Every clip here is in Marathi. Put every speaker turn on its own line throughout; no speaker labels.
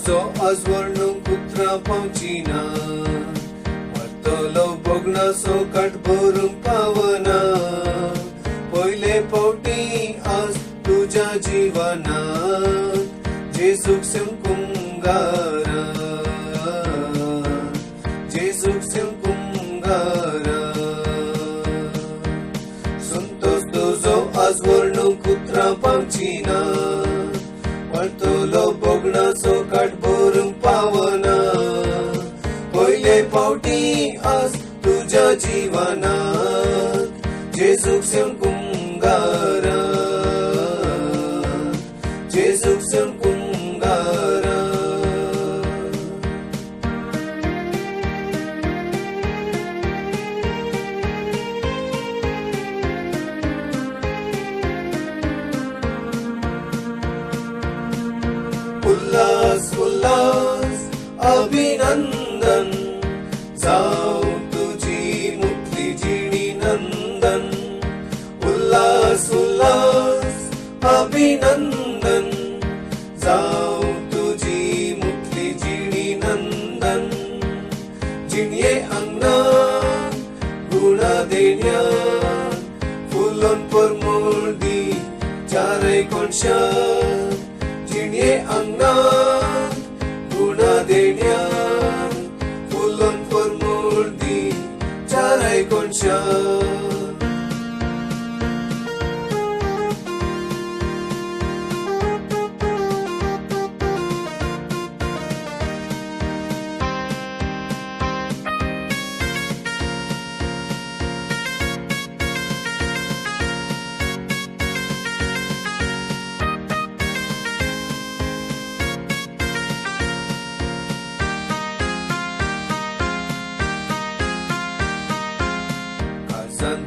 तुजो आजवर्ण कुत्रा पावचीना, वाटतलो बोगणाचो काट भरूंक पावना. पयले फावटी आज तुज्या जिवनांत जेजूक कुंगारा, जेजूक कुंगारा. संतोष तुजो आजवर्ण कुत्रा पावचीना, वाटतलो बोगणाचो काट भरूंक पावना. पयले फावटी आज तुज्या जिवनांत जेजूक कुंगारा, जेजूक कुंगारा. उल्लास उल्लास अभिनंदन, जाऊ तुझी मुक्ती जिणी नंदन. उल्लास उल्लास अभिनंदन, जाऊ तुझी मुक्ती जिणी नंदन. जिणये अंगणान गुणा देण्यान, फुलोन परमोळदी चारय कोणशान. जिणये अंगणान गुणा देण्यान, फुलोन परमोळदी चारय कोणशान.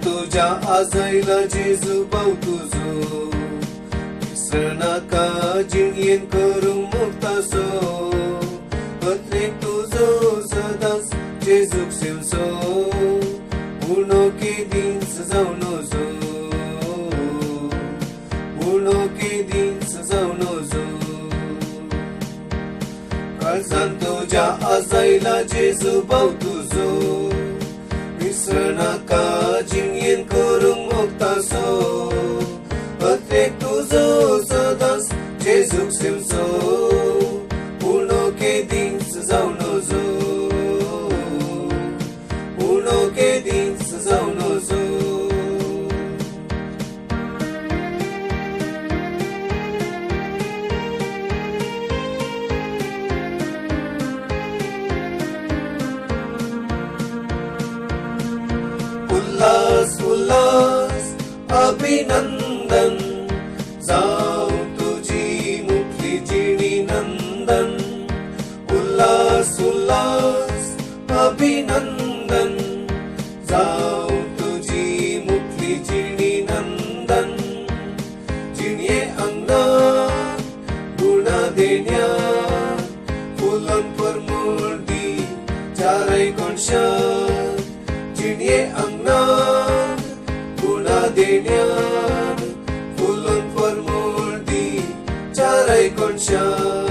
तुझ्या आजयला जेजू भाव तुजो, विसर नाका जिणयेन करूंक मुक्तासो. पत्रेक तुजो सदांच जेजूक सेवसो, उणो केदींच जावन नजो, उणो केदींच जावन नजो. काळजान तुज्या आजयला जेजू भाव तुजो, विसर नाका जिणयेन करूंक मुक्तासो. पत्रेक तुजो सदांच जेजूक सेवसो, उणो केदींच जावन नजो, उणो केदींच जावन नजो. उल्लास उल्लास अभिनंदन, जाऊ तुझी मुक्ती जिणी नंदन. उल्लास उल्लास अभिनंदन, जाऊ तुझी मुक्ती जिणी नंदन. जिणये अंगणान गुणा देण्यान, फुलोन परमोळदी चारय कोणशान. जिणये अंगणान गुणा देण्यान, फुलोन परमोळदी चारय कोणशान.